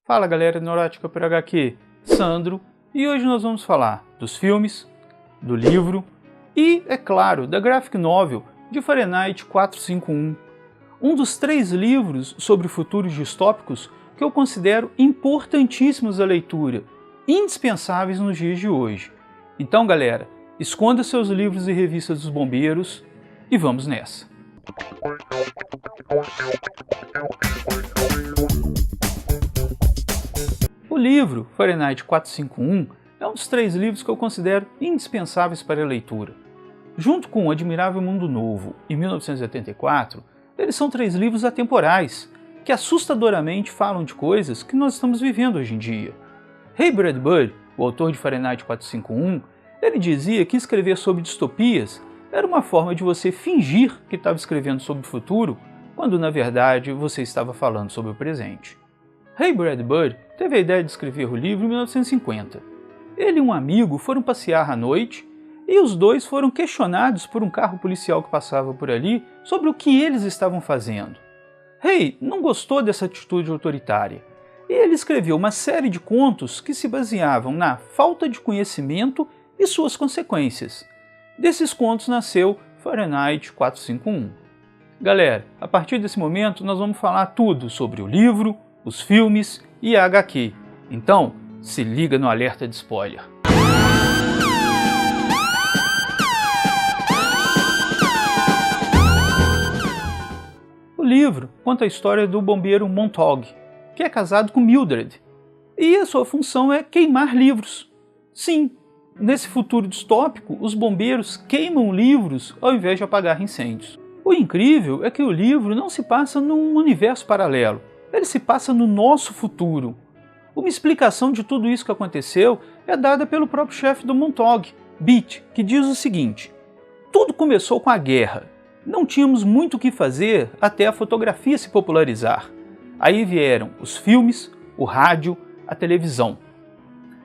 Fala galera neurótica por HQ, Sandro, e hoje nós vamos falar dos filmes, do livro e, é claro, da graphic novel de Fahrenheit 451, um dos 3 livros sobre futuros distópicos que eu considero importantíssimos à leitura, indispensáveis nos dias de hoje. Então galera, esconda seus livros e revistas dos bombeiros e vamos nessa! O livro Fahrenheit 451 é um dos 3 livros que eu considero indispensáveis para a leitura. Junto com O Admirável Mundo Novo e 1984, eles são 3 livros atemporais, que assustadoramente falam de coisas que nós estamos vivendo hoje em dia. Ray Bradbury, o autor de Fahrenheit 451, ele dizia que escrever sobre distopias era uma forma de você fingir que estava escrevendo sobre o futuro, quando na verdade você estava falando sobre o presente. Ray Bradbury teve a ideia de escrever o livro em 1950. Ele e um amigo foram passear à noite e os dois foram questionados por um carro policial que passava por ali sobre o que eles estavam fazendo. Ray não gostou dessa atitude autoritária e ele escreveu uma série de contos que se baseavam na falta de conhecimento e suas consequências. Desses contos nasceu Fahrenheit 451. Galera, a partir desse momento nós vamos falar tudo sobre o livro, os filmes e a HQ. Então, se liga no alerta de spoiler. O livro conta a história do bombeiro Montague, que é casado com Mildred, e a sua função é queimar livros. Sim, nesse futuro distópico, os bombeiros queimam livros ao invés de apagar incêndios. O incrível é que o livro não se passa num universo paralelo, ele se passa no nosso futuro. Uma explicação de tudo isso que aconteceu é dada pelo próprio chefe do Montague, Beat, que diz o seguinte: tudo começou com a guerra. Não tínhamos muito o que fazer até a fotografia se popularizar. Aí vieram os filmes, o rádio, a televisão.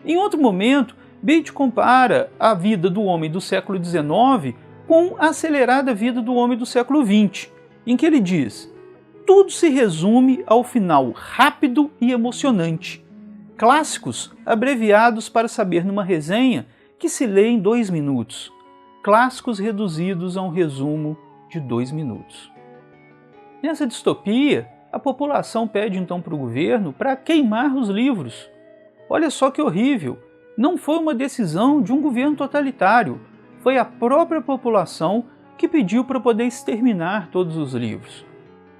Em outro momento, Beat compara a vida do homem do século XIX com a acelerada vida do homem do século XX, em que ele diz: tudo se resume ao final rápido e emocionante. Clássicos abreviados para saber numa resenha que se lê em 2 minutos. Clássicos reduzidos a um resumo de 2 minutos. Nessa distopia, a população pede então para o governo para queimar os livros. Olha só que horrível! Não foi uma decisão de um governo totalitário, foi a própria população que pediu para poder exterminar todos os livros.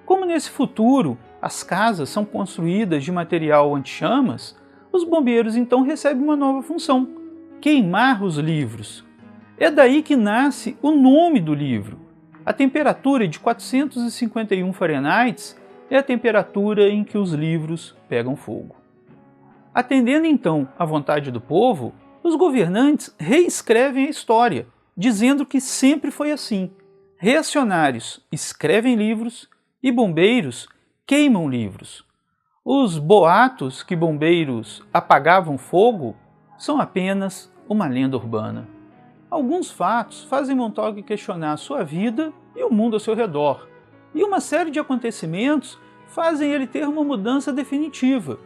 Como nesse futuro as casas são construídas de material anti-chamas, os bombeiros então recebem uma nova função: queimar os livros. É daí que nasce o nome do livro. A temperatura de 451 Fahrenheit é a temperatura em que os livros pegam fogo. Atendendo então à vontade do povo, os governantes reescrevem a história, dizendo que sempre foi assim. Reacionários escrevem livros e bombeiros queimam livros. Os boatos que bombeiros apagavam fogo são apenas uma lenda urbana. Alguns fatos fazem Montague questionar sua vida e o mundo ao seu redor, e uma série de acontecimentos fazem ele ter uma mudança definitiva.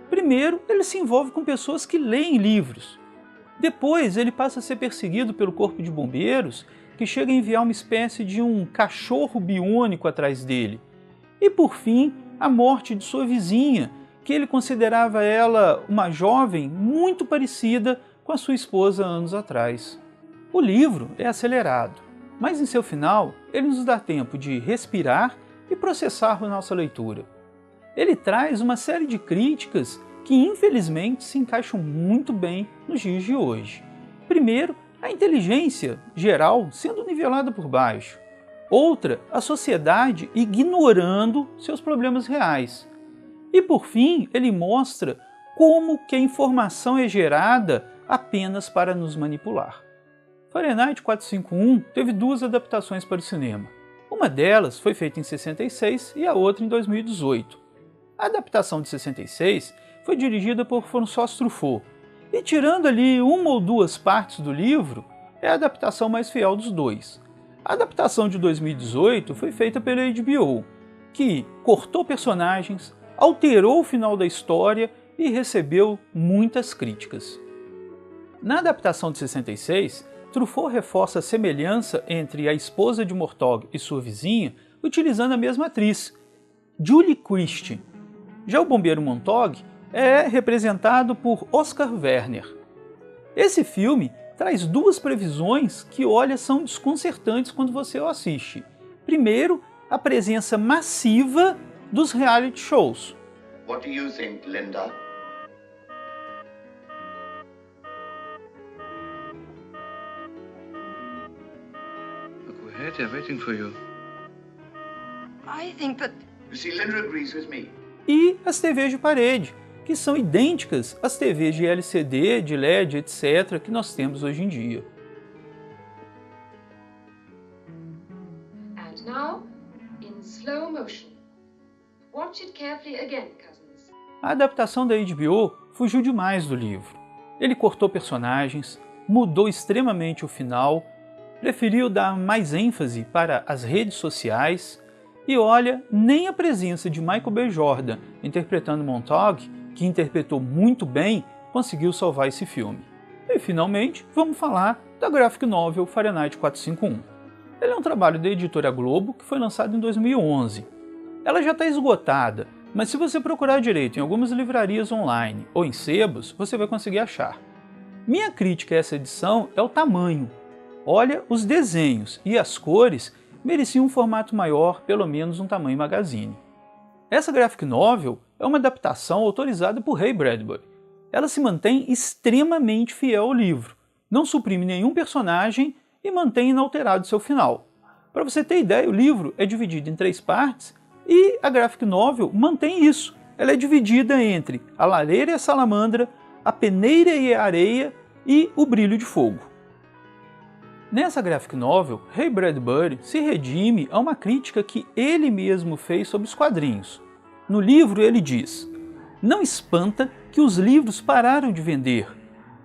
Primeiro, ele se envolve com pessoas que leem livros. Depois, ele passa a ser perseguido pelo corpo de bombeiros, que chega a enviar uma espécie de um cachorro biônico atrás dele. E por fim, a morte de sua vizinha, que ele considerava ela uma jovem muito parecida com a sua esposa anos atrás. O livro é acelerado, mas em seu final, ele nos dá tempo de respirar e processar a nossa leitura. Ele traz uma série de críticas que infelizmente se encaixam muito bem nos dias de hoje. Primeiro, a inteligência geral sendo nivelada por baixo. Outra, a sociedade ignorando seus problemas reais. E por fim, ele mostra como que a informação é gerada apenas para nos manipular. Fahrenheit 451 teve 2 adaptações para o cinema. Uma delas foi feita em 66 e a outra em 2018. A adaptação de 66 foi dirigida por François Truffaut, e tirando ali 1 ou 2 partes do livro, é a adaptação mais fiel dos 2. A adaptação de 2018 foi feita pela HBO, que cortou personagens, alterou o final da história e recebeu muitas críticas. Na adaptação de 66, Truffaut reforça a semelhança entre a esposa de Murtaugh e sua vizinha utilizando a mesma atriz, Julie Christie. Já o bombeiro Montague é representado por Oscar Werner. Esse filme traz duas previsões que, olha, são desconcertantes quando você o assiste. Primeiro, a presença massiva dos reality shows. What do you think, Linda? Look, we're here, they're waiting for you. I think that... You see, Linda agrees with me. E as TVs de parede, que são idênticas às TVs de LCD, de LED, etc., que nós temos hoje em dia. And now, in slow motion. Watch it carefully again, cousins. A adaptação da HBO fugiu demais do livro. Ele cortou personagens, mudou extremamente o final, preferiu dar mais ênfase para as redes sociais e, olha, nem a presença de Michael B. Jordan interpretando Montague, que interpretou muito bem, conseguiu salvar esse filme. E, finalmente, vamos falar da graphic novel Fahrenheit 451. Ele é um trabalho da editora Globo que foi lançado em 2011. Ela já está esgotada, mas se você procurar direito em algumas livrarias online ou em sebos, você vai conseguir achar. Minha crítica a essa edição é o tamanho. Olha, os desenhos e as cores mereciam um formato maior, pelo menos um tamanho magazine. Essa graphic novel é uma adaptação autorizada por Ray Bradbury. Ela se mantém extremamente fiel ao livro, não suprime nenhum personagem e mantém inalterado seu final. Para você ter ideia, o livro é dividido em 3 partes e a graphic novel mantém isso. Ela é dividida entre a lareira e a salamandra, a peneira e a areia e o brilho de fogo. Nessa graphic novel, Ray Bradbury se redime a uma crítica que ele mesmo fez sobre os quadrinhos. No livro ele diz: "Não espanta que os livros pararam de vender.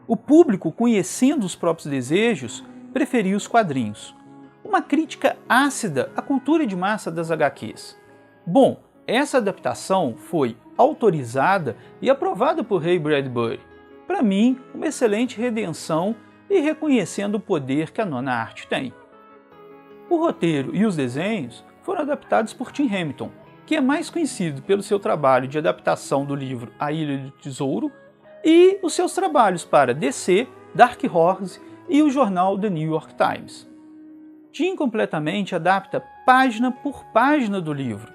O público, conhecendo os próprios desejos, preferia os quadrinhos." Uma crítica ácida à cultura de massa das HQs. Bom, essa adaptação foi autorizada e aprovada por Ray Bradbury. Para mim, uma excelente redenção e reconhecendo o poder que a nona arte tem. O roteiro e os desenhos foram adaptados por Tim Hamilton, que é mais conhecido pelo seu trabalho de adaptação do livro A Ilha do Tesouro e os seus trabalhos para DC, Dark Horse e o jornal The New York Times. Tim completamente adapta página por página do livro.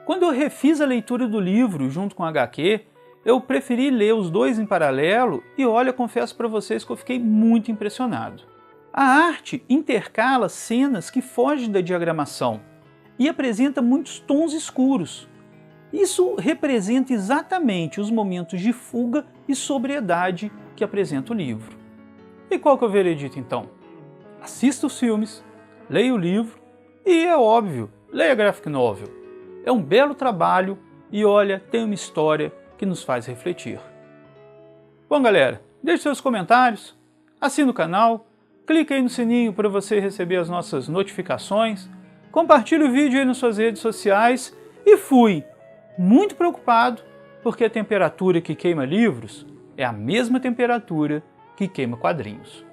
Quando eu refiz a leitura do livro junto com a HQ, eu preferi ler os dois em paralelo e, olha, confesso para vocês que eu fiquei muito impressionado. A arte intercala cenas que fogem da diagramação e apresenta muitos tons escuros. Isso representa exatamente os momentos de fuga e sobriedade que apresenta o livro. E qual que é o veredito então? Assista os filmes, leia o livro e, é óbvio, leia a graphic novel. É um belo trabalho e, olha, tem uma história que nos faz refletir. Bom, galera, deixe seus comentários, assine o canal, clique aí no sininho para você receber as nossas notificações, compartilhe o vídeo aí nas suas redes sociais e fui muito preocupado porque a temperatura que queima livros é a mesma temperatura que queima quadrinhos.